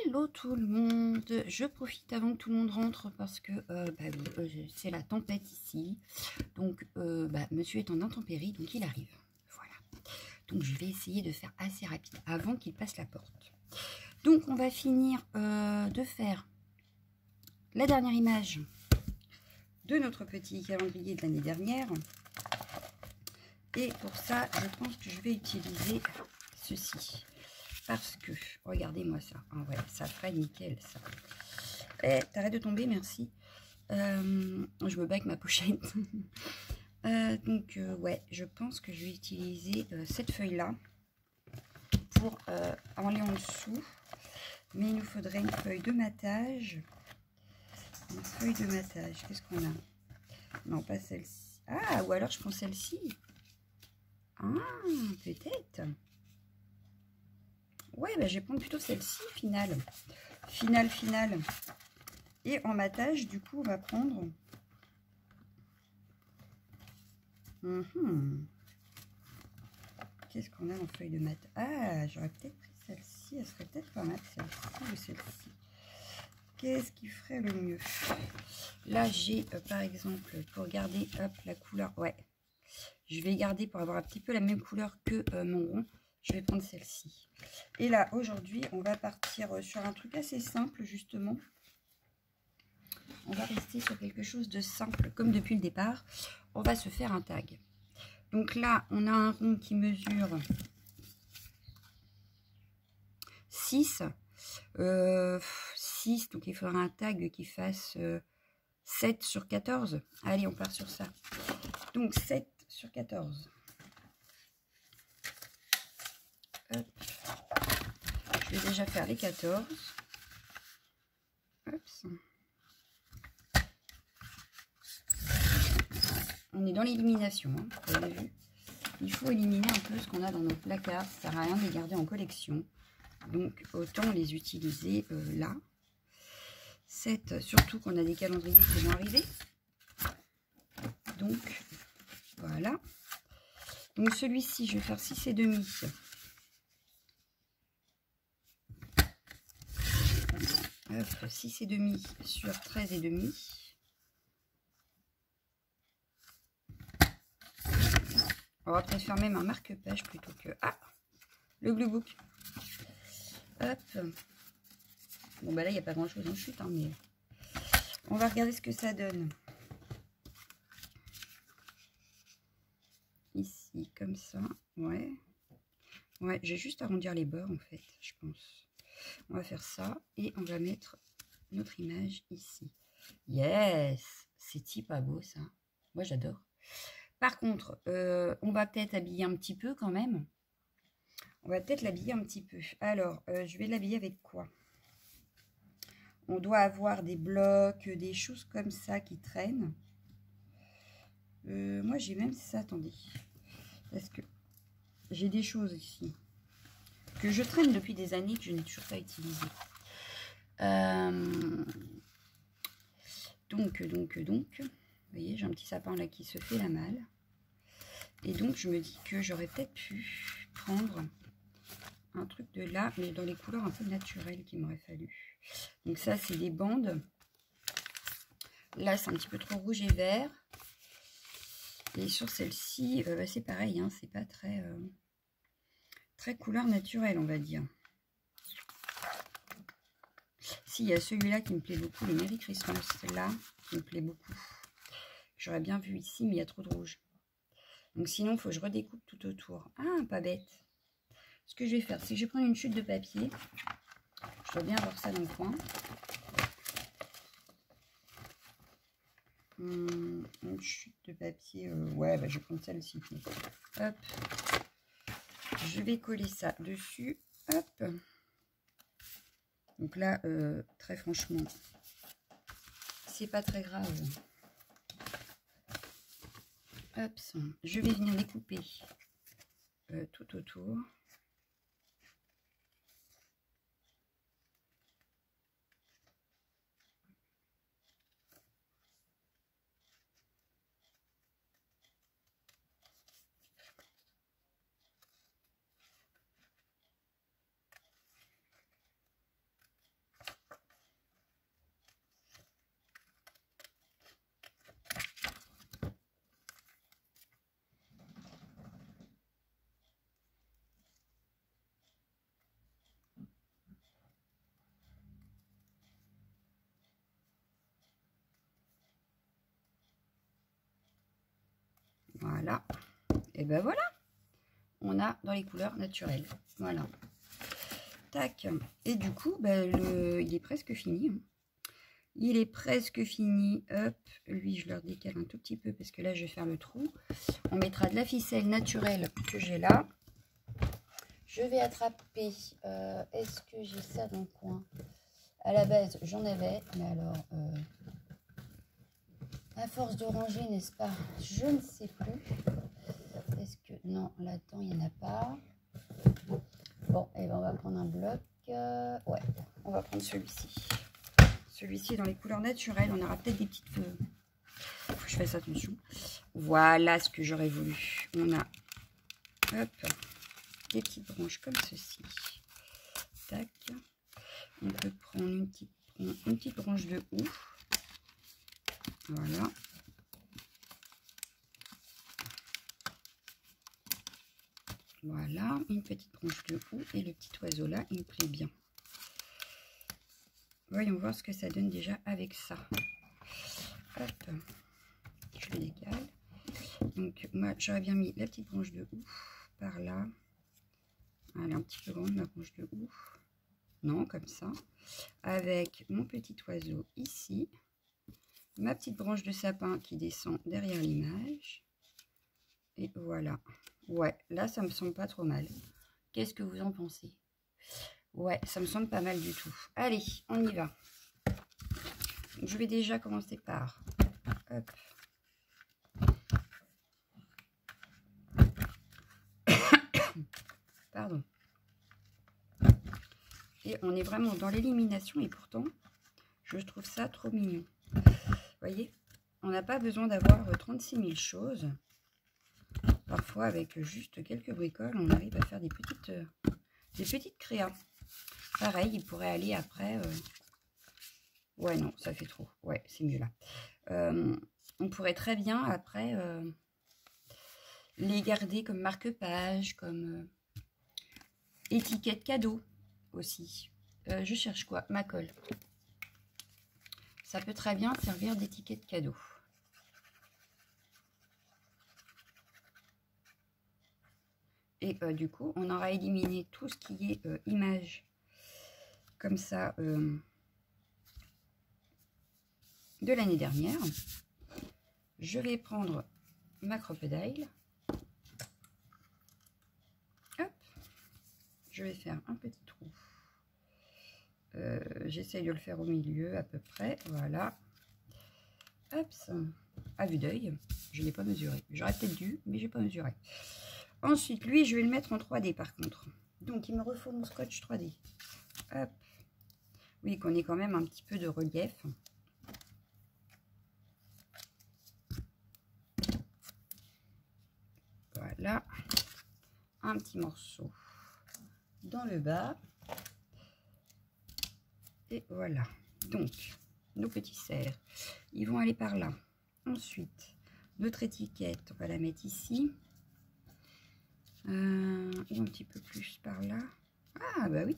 Hello tout le monde, je profite avant que tout le monde rentre parce que c'est la tempête ici, donc monsieur est en intempérie, donc il arrive, voilà. Donc je vais essayer de faire assez rapide avant qu'il passe la porte. Donc on va finir de faire la dernière image de notre petit calendrier de l'année dernière. Et pour ça, je pense que je vais utiliser ceci. Parce que, regardez-moi ça. Ah ouais, ça ferait nickel, ça. Eh, t'arrêtes de tomber, merci. Je me bats avec ma pochette. Ouais, je pense que je vais utiliser cette feuille-là pour aller en dessous. Mais il nous faudrait une feuille de matage. Une feuille de matage, qu'est-ce qu'on a? Non, pas celle-ci. Ah, ou alors je prends celle-ci. Ah, peut-être. Ouais, je vais prendre plutôt celle-ci, finale. Finale. Et en matage, du coup, on va prendre... Qu'est-ce qu'on a en feuille de mat? Ah, j'aurais peut-être pris celle-ci. Elle serait peut-être pas mal, celle-ci ou celle-ci. Qu'est-ce qui ferait le mieux? Là, j'ai, par exemple, pour garder, hop, la couleur... Ouais, je vais garder pour avoir un petit peu la même couleur que mon rond. Je vais prendre celle-ci. Et là, aujourd'hui, on va partir sur un truc assez simple, justement. On va rester sur quelque chose de simple, comme depuis le départ. On va se faire un tag. Donc là, on a un rond qui mesure 6. 6, donc il faudra un tag qui fasse 7 sur 14. Allez, on part sur ça. Donc 7 sur 14. Hop. Je vais déjà faire les 14. Hop. On est dans l'élimination, hein, vous avez vu. Il faut éliminer un peu ce qu'on a dans nos placards. Ça sert à rien de les garder en collection. Donc, autant les utiliser là. 7, surtout qu'on a des calendriers qui vont arriver. Donc, voilà. Donc, celui-ci, je vais faire 6,5. Hop, 6,5 sur 13,5. On va peut-être faire même un marque-page plutôt que... Ah, le Blue Book. Hop. Bon, là, il n'y a pas grand-chose en chute, hein, mais... On va regarder ce que ça donne. Ici, comme ça. Ouais. Ouais, j'ai juste arrondir les bords, en fait, je pense. On va faire ça. Et on va mettre notre image ici. Yes! C'est pas beau, ça. Moi, j'adore. Par contre, on va peut-être habiller un petit peu, quand même. On va peut-être l'habiller un petit peu. Alors, je vais l'habiller avec quoi? On doit avoir des blocs, des choses comme ça qui traînent. Moi, j'ai même ça, attendez. Parce que j'ai des choses ici que je traîne depuis des années que je n'ai toujours pas utilisées. Donc, vous voyez, j'ai un petit sapin là qui se fait la malle. Et donc, je me dis que j'aurais peut-être pu prendre un truc de là, mais dans les couleurs un peu naturelles qu'il m'aurait fallu. Donc ça, c'est des bandes. Là, c'est un petit peu trop rouge et vert. Et sur celle-ci, c'est pareil, hein, c'est pas très, très couleur naturelle, on va dire. Si, il y a celui-là qui me plaît beaucoup, le Merry Christmas, là, qui me plaît beaucoup. J'aurais bien vu ici, mais il y a trop de rouge. Donc sinon, il faut que je redécoupe tout autour. Ah, pas bête. Ce que je vais faire, c'est que je vais prendre une chute de papier. Je dois bien avoir ça dans le coin. Une chute de papier. Ouais, je vais prendre celle-ci. Hop. Je vais coller ça dessus. Hop. Donc là, très franchement, c'est pas très grave. Hop. Je vais venir découper tout autour. Voilà. Et ben voilà. On a dans les couleurs naturelles. Voilà. Tac. Et du coup, ben, il est presque fini. Il est presque fini. Hop. Lui, je le décale un tout petit peu parce que là, je vais faire le trou. On mettra de la ficelle naturelle que j'ai là. Je vais attraper. Est-ce que j'ai ça dans le coin? À la base, j'en avais. Mais alors, à force de ranger, n'est-ce pas? Je ne sais plus. Est-ce que... Non, là-dedans, il n'y en a pas. Bon, et ben on va prendre un bloc. Ouais, on va prendre celui-ci. Celui-ci est dans les couleurs naturelles. On aura peut-être des petites feuilles. Faut que je fasse attention. Voilà ce que j'aurais voulu. On a, hop, des petites branches comme ceci. Tac. On peut prendre une petite branche de houx. Voilà. Voilà, une petite branche de houx et le petit oiseau là, il me plaît bien. Voyons voir ce que ça donne déjà avec ça. Hop, je le décale. Donc moi, j'aurais bien mis la petite branche de houx par là. Elle est un petit peu grande, ma branche de houx. Non, comme ça. Avec mon petit oiseau ici. Ma petite branche de sapin qui descend derrière l'image. Et voilà. Ouais, là, ça me semble pas trop mal. Qu'est-ce que vous en pensez? Ouais, ça me semble pas mal du tout. Allez, on y va. Je vais déjà commencer par... Hop. Pardon. Et on est vraiment dans l'élimination et pourtant, je trouve ça trop mignon. Vous voyez, on n'a pas besoin d'avoir 36 000 choses. Parfois, avec juste quelques bricoles, on arrive à faire des petites créas. Pareil, il pourrait aller après... Ouais, non, ça fait trop. Ouais, c'est mieux là. On pourrait très bien, après, les garder comme marque-page, comme étiquette cadeau aussi. Je cherche quoi? Ma colle. Ça peut très bien servir d'étiquette cadeau. Et du coup, on aura éliminé tout ce qui est image comme ça de l'année dernière. Je vais prendre ma crocodile. Hop. Je vais faire un petit trou. J'essaye de le faire au milieu à peu près. Voilà. Hop. À vue d'œil. Je ne l'ai pas mesuré. J'aurais peut-être dû, mais je n'ai pas mesuré. Ensuite, lui, je vais le mettre en 3D par contre. Donc, il me refaut mon scotch 3D. Hop. Oui, qu'on ait quand même un petit peu de relief. Voilà. Un petit morceau dans le bas. Et voilà. Donc, nos petits cerfs, ils vont aller par là. Ensuite, notre étiquette, on va la mettre ici. Et un petit peu plus par là. Ah bah oui,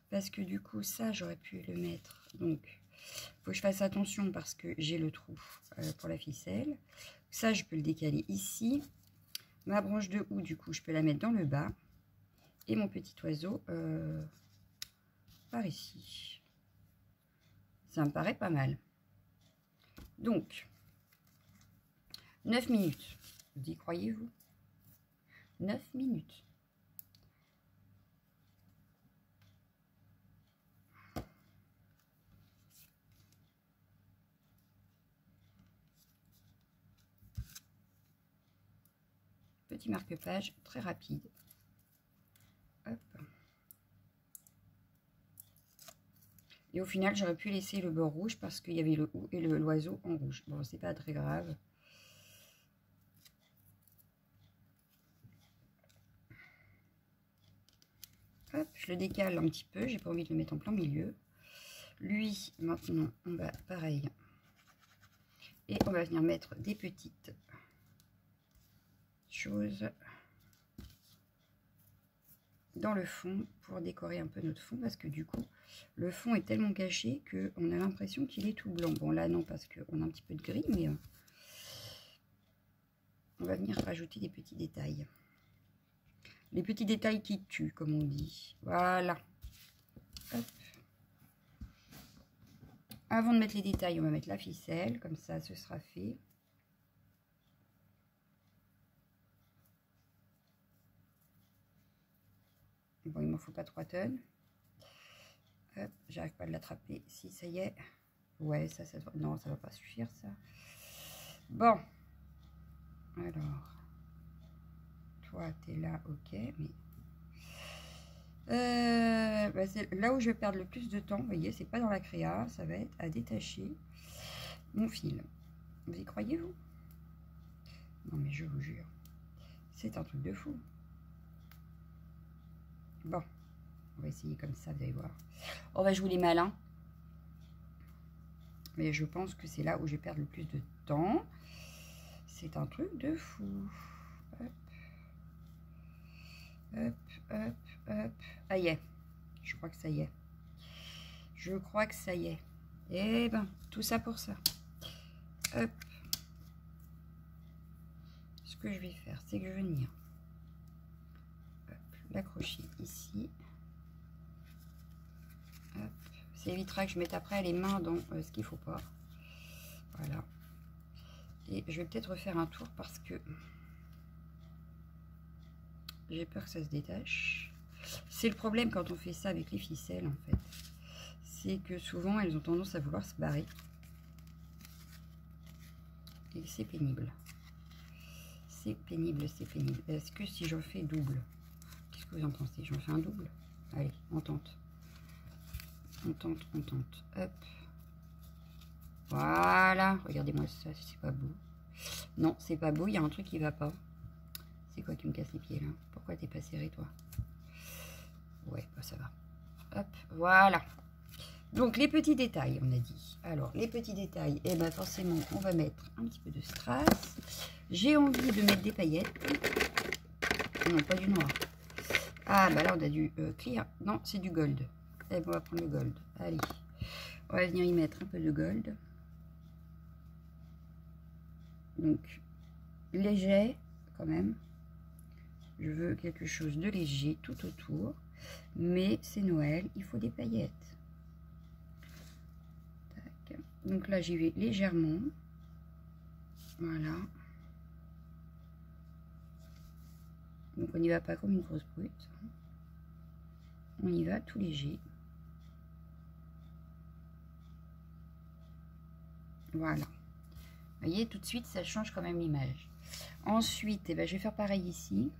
parce que du coup ça j'aurais pu le mettre, donc il faut que je fasse attention parce que j'ai le trou pour la ficelle. Ça je peux le décaler ici. Ma branche de houx du coup je peux la mettre dans le bas et mon petit oiseau par ici. Ça me paraît pas mal. Donc 9 minutes, vous y croyez-vous? 9 minutes. Petit marque-page très rapide. Hop. Et au final, j'aurais pu laisser le bord rouge parce qu'il y avait le houx et l'oiseau en rouge. Bon, c'est pas très grave. Hop, je le décale un petit peu, j'ai pas envie de le mettre en plein milieu. Lui, maintenant, on va pareil. Et on va venir mettre des petites choses dans le fond pour décorer un peu notre fond parce que du coup, le fond est tellement caché qu'on a l'impression qu'il est tout blanc. Bon, là, non, parce qu'on a un petit peu de gris, mais... on va venir rajouter des petits détails. Les petits détails qui tuent, comme on dit. Voilà. Hop. Avant de mettre les détails, on va mettre la ficelle. Comme ça, ce sera fait. Bon, il m'en faut pas 3 tonnes. Hop, j'arrive pas à l'attraper. Si, ça y est. Ouais, ça doit... Non, ça va pas suffire, ça. Bon. Alors. Toi, tu es là, ok. Mais... bah, c'est là où je vais perdre le plus de temps. Vous voyez, c'est pas dans la créa. Ça va être à détacher mon fil. Vous y croyez, vous? Non, mais je vous jure. C'est un truc de fou. Bon. On va essayer comme ça, vous allez voir. On va jouer les malins. Mais je pense que c'est là où je vais perdre le plus de temps. C'est un truc de fou. Hop. Hop, hop, hop. Ah, y est. Je crois que ça y est. Je crois que ça y est. Eh ben, tout ça pour ça. Hop. Ce que je vais faire, c'est que je vais venir l'accrocher ici. Hop. Ça évitera que je mette après les mains dans ce qu'il ne faut pas. Voilà. Et je vais peut-être refaire un tour parce que j'ai peur que ça se détache. C'est le problème quand on fait ça avec les ficelles, en fait. C'est que souvent, elles ont tendance à vouloir se barrer. Et c'est pénible. C'est pénible, c'est pénible. Est-ce que si j'en fais double, qu'est-ce que vous en pensez? J'en fais un double? Allez, on tente. On tente, on tente. Hop. Voilà. Regardez-moi ça, c'est pas beau. Non, c'est pas beau. Il y a un truc qui va pas. C'est quoi qui me casse les pieds, là? Pourquoi t'es pas serré, toi? Ouais, bah ça va. Hop, voilà. Donc, les petits détails, on a dit. Alors, les petits détails, eh ben forcément, on va mettre un petit peu de strass. J'ai envie de mettre des paillettes. Non, pas du noir. Ah, bah là, on a du clear. Non, c'est du gold. Eh ben, on va prendre le gold. Allez, on va venir y mettre un peu de gold. Donc, léger, quand même. Je veux quelque chose de léger tout autour. Mais c'est Noël, il faut des paillettes. Tac. Donc là, j'y vais légèrement. Voilà. Donc on n'y va pas comme une grosse brute. On y va tout léger. Voilà. Vous voyez, tout de suite, ça change quand même l'image. Ensuite, eh ben, je vais faire pareil ici.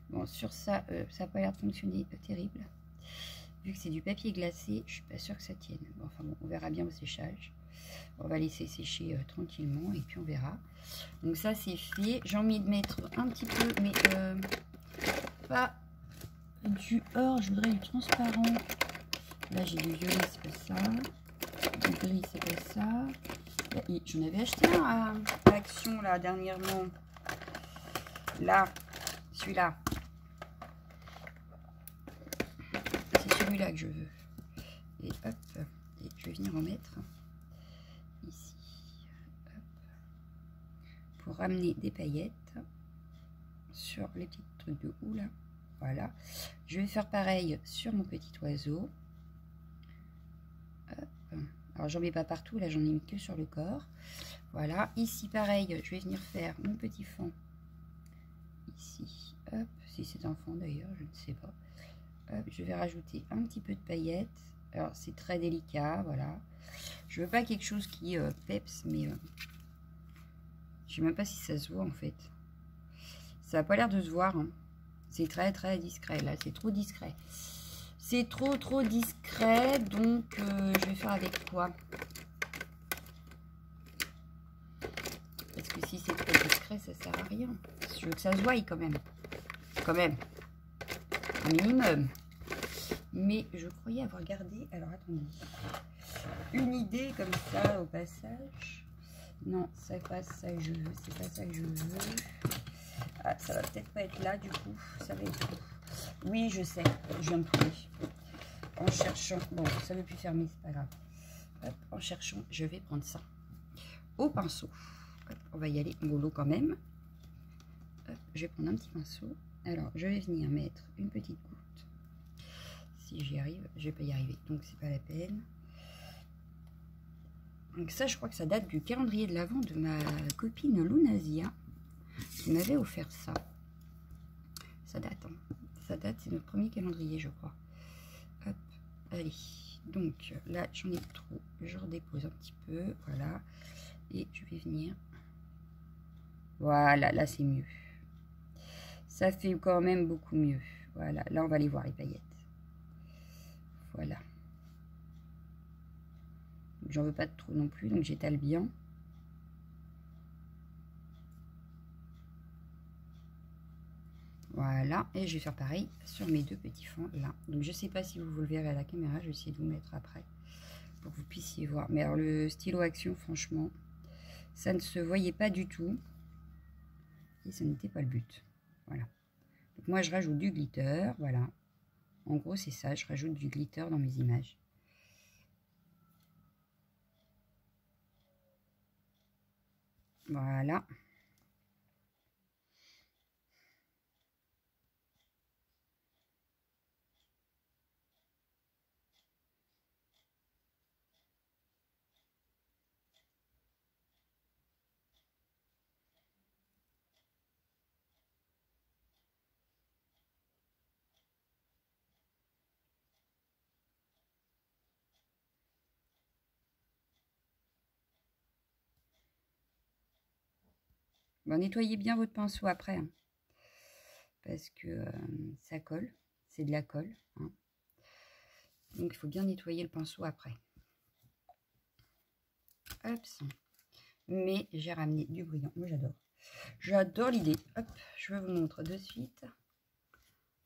Bon, sur ça, ça n'a pas l'air de fonctionner terrible. Vu que c'est du papier glacé, je suis pas sûre que ça tienne. Bon, enfin bon, on verra bien au séchage. On va laisser sécher tranquillement et puis on verra. Donc ça, c'est fait. J'ai envie de mettre un petit peu, mais pas du or, je voudrais du transparent. Là, j'ai du violet, c'est pas ça. Du gris, c'est pas ça. J'en avais acheté un à Action, là, dernièrement. Là, celui-là. C'est celui-là que je veux. Et hop, et je vais venir en mettre ici. Hop. Pour ramener des paillettes sur les petits trucs de houx, là. Voilà. Je vais faire pareil sur mon petit oiseau. Hop. Alors, j'en mets pas partout. Là, j'en ai mis que sur le corps. Voilà. Ici, pareil, je vais venir faire mon petit fond. Ici. Hop. Si c'est un fond, d'ailleurs, je ne sais pas. Hop. Je vais rajouter un petit peu de paillettes. Alors, c'est très délicat. Voilà. Je veux pas quelque chose qui peps, mais je sais même pas si ça se voit, en fait. Ça n'a pas l'air de se voir, hein. C'est très très discret, là, c'est trop discret. C'est trop discret, donc je vais faire avec quoi? Parce que si c'est trop discret, ça sert à rien. Je veux que ça se voie quand même. Quand même. Un minimum. Mais je croyais avoir gardé... Alors, attendez. Une idée comme ça, au passage. Non, c'est pas ça que je veux. C'est pas ça que je veux. Ah, ça va peut-être pas être là, du coup. Ça va être où? Oui, je sais. Je viens de trouver. en cherchant, bon, ça ne veut plus fermer, c'est pas grave. Hop, en cherchant, je vais prendre ça au pinceau. Hop, on va y aller mollo quand même. Hop, je vais prendre un petit pinceau. Alors, je vais venir mettre une petite goutte. Si j'y arrive, je vais pas y arriver, donc c'est pas la peine. Donc ça, je crois que ça date du calendrier de l'Avent de ma copine Lunasia, qui m'avait offert ça. Ça date, hein. Ça date, c'est notre premier calendrier, je crois. Hop, allez. Donc là, j'en ai trop. Je redépose un petit peu, voilà. Et je vais venir. Voilà, là c'est mieux. Ça fait quand même beaucoup mieux. Voilà, là on va aller voir les paillettes. Voilà. J'en veux pas de trop non plus, donc j'étale bien. Voilà, et je vais faire pareil sur mes deux petits fonds là. Donc je sais pas si vous le verrez à la caméra, je vais essayer de vous mettre après pour que vous puissiez voir. Mais alors le stylo Action, franchement, ça ne se voyait pas du tout. Et ça n'était pas le but. Voilà. Donc moi je rajoute du glitter, voilà. En gros c'est ça, je rajoute du glitter dans mes images. Voilà. Bon, nettoyez bien votre pinceau après, hein, parce que ça colle, c'est de la colle, hein. Donc il faut bien nettoyer le pinceau après. Hop. Mais j'ai ramené du brillant, moi j'adore. J'adore l'idée. Hop, je vous montre de suite.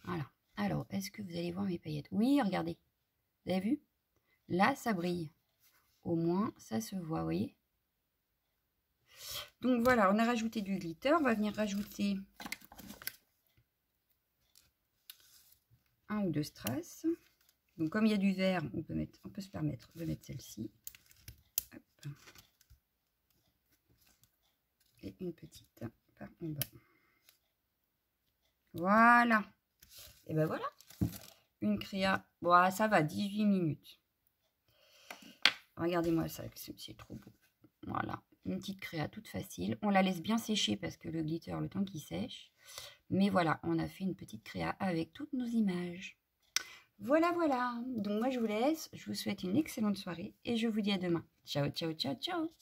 Voilà. Alors, est-ce que vous allez voir mes paillettes? Oui, regardez. Vous avez vu? Là, ça brille. Au moins, ça se voit, vous voyez? Donc voilà, on a rajouté du glitter. On va venir rajouter un ou deux strass. Donc comme il y a du vert, on peut se permettre de mettre celle-ci. Et une petite par en bas. Voilà. Et ben voilà. Une créa. Bon, ça va, 18 minutes. Regardez-moi ça, c'est trop beau. Voilà, une petite créa toute facile. On la laisse bien sécher parce que le glitter, le temps qu'il sèche. Mais voilà, on a fait une petite créa avec toutes nos images. Voilà, voilà. Donc moi, je vous laisse. Je vous souhaite une excellente soirée et je vous dis à demain. Ciao, ciao, ciao, ciao.